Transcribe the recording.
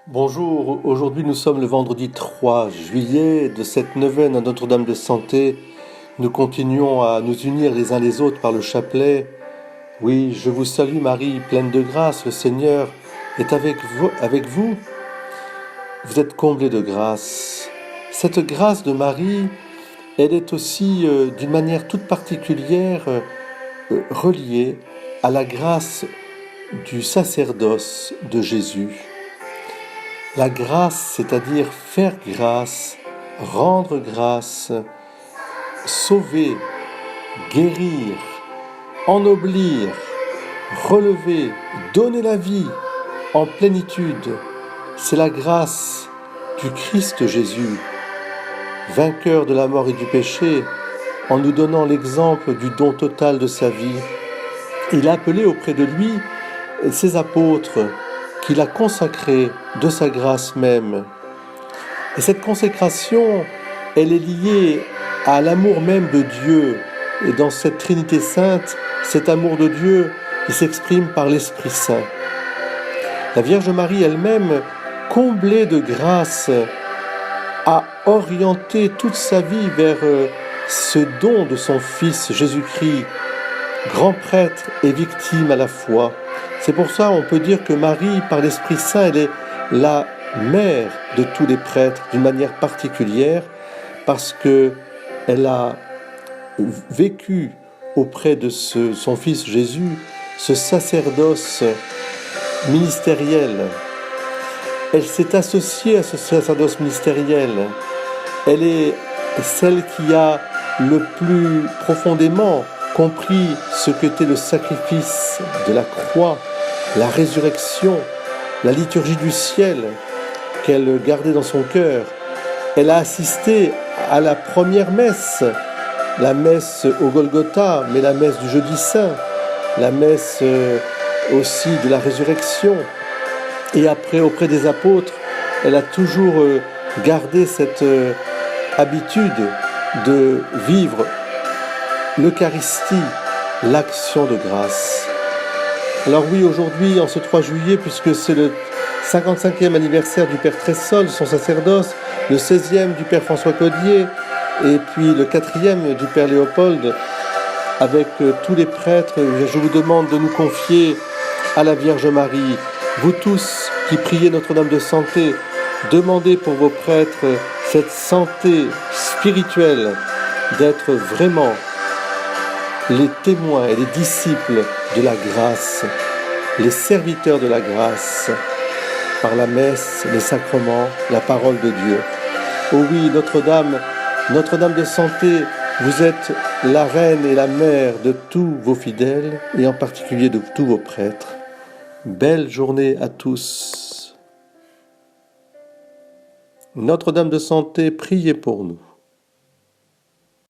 Bonjour, aujourd'hui nous sommes le vendredi 3 juillet de cette neuvaine à Notre-Dame de Santé. Nous continuons à nous unir les uns les autres par le chapelet. Oui, je vous salue Marie, pleine de grâce, le Seigneur est avec vous. Vous êtes comblée de grâce. Cette grâce de Marie, elle est aussi d'une manière toute particulière reliée à la grâce du sacerdoce de Jésus. La grâce, c'est-à-dire faire grâce, rendre grâce, sauver, guérir, ennoblir, relever, donner la vie en plénitude. C'est la grâce du Christ Jésus, vainqueur de la mort et du péché, en nous donnant l'exemple du don total de sa vie. Il a appelé auprès de lui ses apôtres, qu'il a consacrés de sa grâce même. Et cette consécration, elle est liée à l'amour même de Dieu. Et dans cette Trinité Sainte, cet amour de Dieu, il s'exprime par l'Esprit Saint. La Vierge Marie elle-même, comblée de grâce, a orienté toute sa vie vers ce don de son Fils Jésus-Christ, grand prêtre et victime à la fois. C'est pour ça qu'on peut dire que Marie, par l'Esprit Saint, elle est la mère de tous les prêtres d'une manière particulière, parce qu'elle a vécu auprès de son Fils Jésus ce sacerdoce ministériel. Elle s'est associée à ce sacerdoce ministériel. Elle est celle qui a le plus profondément compris ce qu'était le sacrifice de la croix, la résurrection, la liturgie du ciel qu'elle gardait dans son cœur. Elle a assisté à la première messe, la messe au Golgotha, mais la messe du Jeudi Saint, la messe aussi de la résurrection. Et après, auprès des apôtres, elle a toujours gardé cette habitude de vivre l'Eucharistie, l'action de grâce. Alors oui, aujourd'hui, en ce 3 juillet, puisque c'est le 55e anniversaire du Père Tressol, son sacerdoce, le 16e du Père François Codier, et puis le 4e du Père Léopold, avec tous les prêtres, je vous demande de nous confier à la Vierge Marie. Vous tous qui priez Notre-Dame de Santé, demandez pour vos prêtres cette santé spirituelle, d'être vraiment les témoins et les disciples de la grâce, les serviteurs de la grâce, par la messe, les sacrements, la parole de Dieu. Oh oui, Notre-Dame de Santé, vous êtes la reine et la mère de tous vos fidèles, et en particulier de tous vos prêtres. Belle journée à tous. Notre-Dame de Santé, priez pour nous.